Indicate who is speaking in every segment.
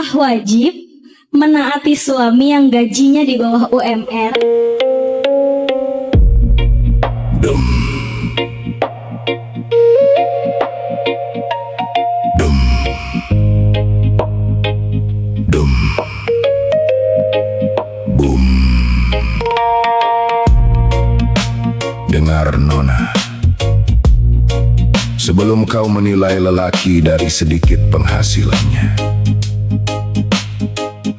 Speaker 1: Apakah wajib menaati suami yang gajinya di bawah UMR?
Speaker 2: Dum. Dum. Dum. Boom. Dengar Nona, sebelum kau menilai lelaki dari sedikit penghasilannya,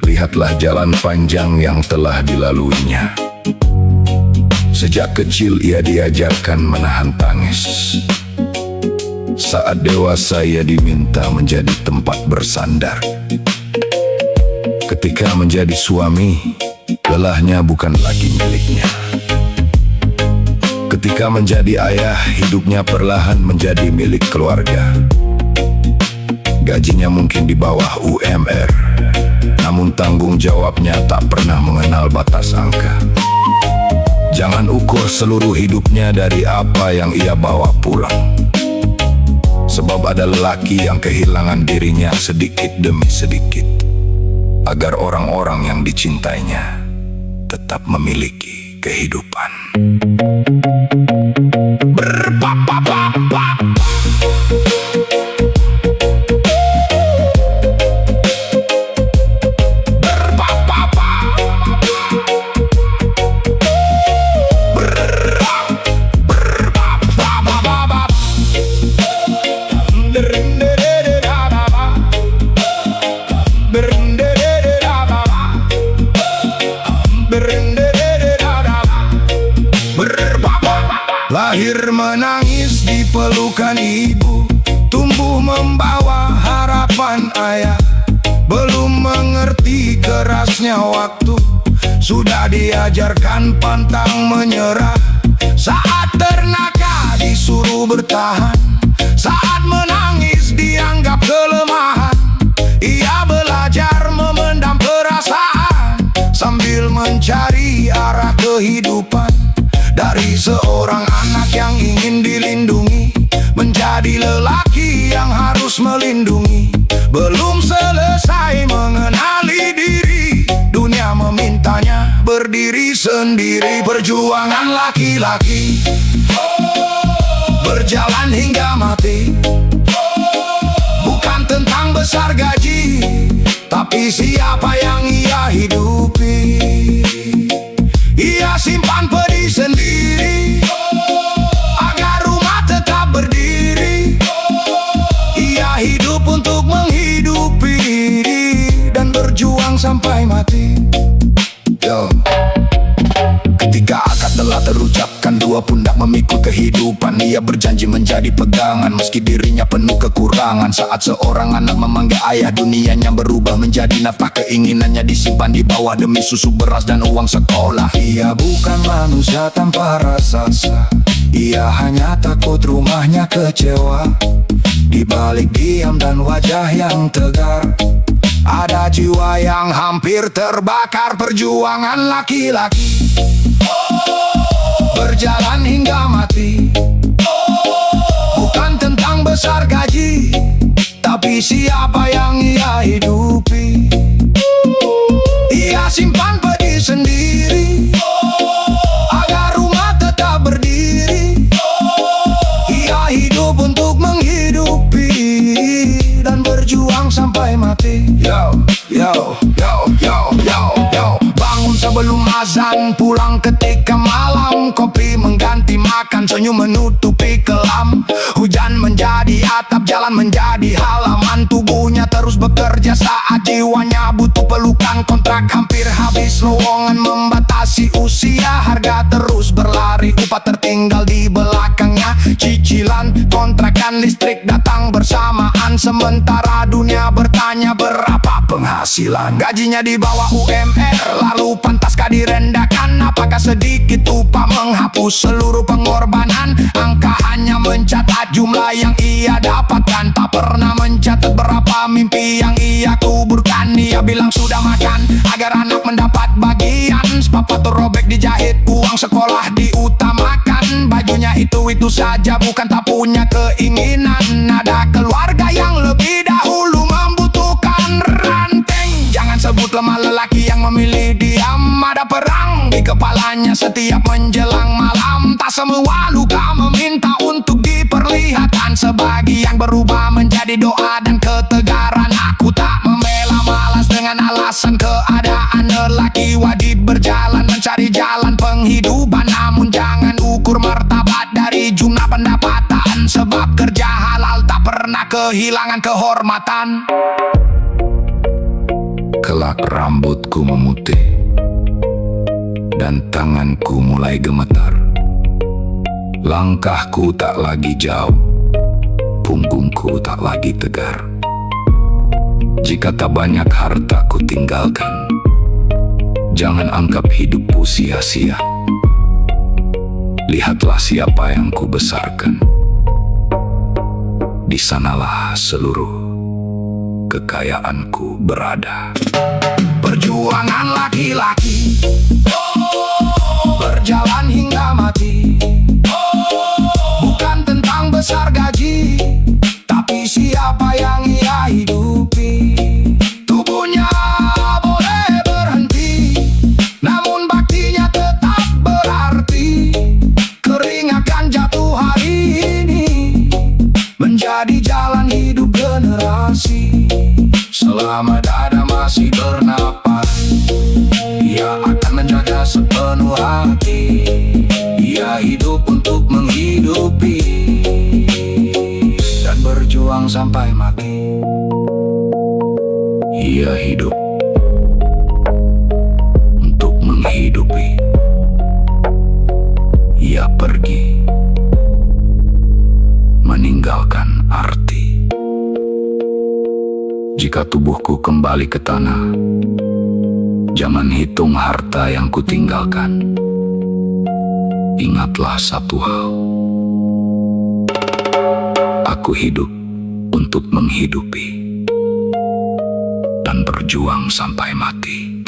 Speaker 2: lihatlah jalan panjang yang telah dilaluinya. Sejak kecil ia diajarkan menahan tangis. Saat dewasa ia diminta menjadi tempat bersandar. Ketika menjadi suami, lelahnya bukan lagi miliknya. Ketika menjadi ayah, hidupnya perlahan menjadi milik keluarga. Gajinya mungkin di bawah UMR, namun tanggung jawabnya tak pernah mengenal batas angka. Jangan ukur seluruh hidupnya dari apa yang ia bawa pulang. Sebab ada lelaki yang kehilangan dirinya sedikit demi sedikit, agar orang-orang yang dicintainya tetap memiliki kehidupan. Berpapapapap. Lahir menangis di pelukan ibu, tumbuh membawa harapan ayah. Belum mengerti kerasnya waktu, sudah diajarkan pantang menyerah. Saat ternaka disuruh bertahan, saat menangis dianggap kelemahan. Ia belajar memendam perasaan sambil mencari arah kehidupan. Dari seorang anak yang ingin dilindungi, menjadi lelaki yang harus melindungi. Belum selesai mengenali diri, dunia memintanya berdiri sendiri. Perjuangan laki-laki berjalan hingga mati, bukan tentang besar gaji, tapi siapa yang ia hidupi. Ia simpan pedih sendiri agar rumah tetap berdiri. Ia hidup untuk menghidupi dan berjuang sampai mati. Yo. Ketika akad telah terucapkan, dua pundak memikul kehidupan. Ia berjanji menjadi pegangan meski dirinya penuh kekurangan. Saat seorang anak memanggil ayah, dunianya berubah menjadi nafkah. Keinginannya disimpan di bawah demi susu, beras, dan uang sekolah. Ia bukan manusia tanpa rasa, ia hanya takut rumahnya kecewa. Di balik diam dan wajah yang tegar, ada jiwa yang hampir terbakar. Perjuangan laki-laki berjalan hingga mati, bukan tentang besar gaji, tapi siapa yang ia hidupi. Ia simpan pedih sendiri agar rumah tetap berdiri. Ia hidup untuk menghidupi dan berjuang sampai mati. Yo, yo, yo, yo, yo, yo. Bangun sebelum azan, pulang ketika malam. Kopi mengganti makan, senyum menutupi kelam. Hujan menjadi atap, jalan menjadi halaman. Tubuhnya terus bekerja saat jiwanya butuh pelukan. Kontrak hampir habis, lowongan membatasi usia. Harga terus berlari, upah tertinggal di belakangnya. Cicilan kontrakan listrik datang bersamaan. Sementara dunia bertanya berapa penghasilan. Gajinya di bawah UMR, lalu pantaskah direndahkan? Apakah sedikit upah menghapus seluruh pengorbanan? Angka hanya mencatat jumlah yang ia dapatkan, tak pernah mencatat berapa mimpi yang ia kuburkan. Ia bilang sudah makan agar anak mendapat bagian. Sepatu robek dijahit, uang sekolah diutamakan. Bajunya itu saja, bukan tak punya keinginan. Ada keluarga yang lebih dahulu membutuhkan rantai. memilih diam. Ada perang di kepalanya setiap menjelang malam. Tak semua luka meminta untuk diperlihatkan. Sebagian berubah menjadi doa dan ketegaran. Aku tak membela malas dengan alasan keadaan. Lelaki wajib berjalan mencari jalan penghidupan. Namun jangan ukur martabat dari jumlah pendapatan. Sebab kerja halal tak pernah kehilangan kehormatan. Kelak rambutku memutih dan tanganku mulai gemetar. Langkahku tak lagi jauh, punggungku tak lagi tegar. Jika tak banyak harta ku tinggalkan, jangan anggap hidupku sia-sia. Lihatlah siapa yang ku besarkan. Di sanalah seluruh kekayaanku berada. Perjuangan laki-laki berjalan hingga mati. Bukan tentang besar gaji, tapi siapa yang ia hidupi. Tubuhnya boleh berhenti, namun baktinya tetap berarti. Keringat akan jatuh hari ini menjadi jalan hidup generasi. Selama dada masih bernapas, ia akan menjaga sepenuh hati. Ia hidup untuk menghidupi dan berjuang sampai mati. Ia hidup untuk menghidupi. Ia pergi meninggalkan arti. Jika tubuhku kembali ke tanah, jangan hitung harta yang kutinggalkan. Ingatlah satu hal, aku hidup untuk menghidupi dan berjuang sampai mati.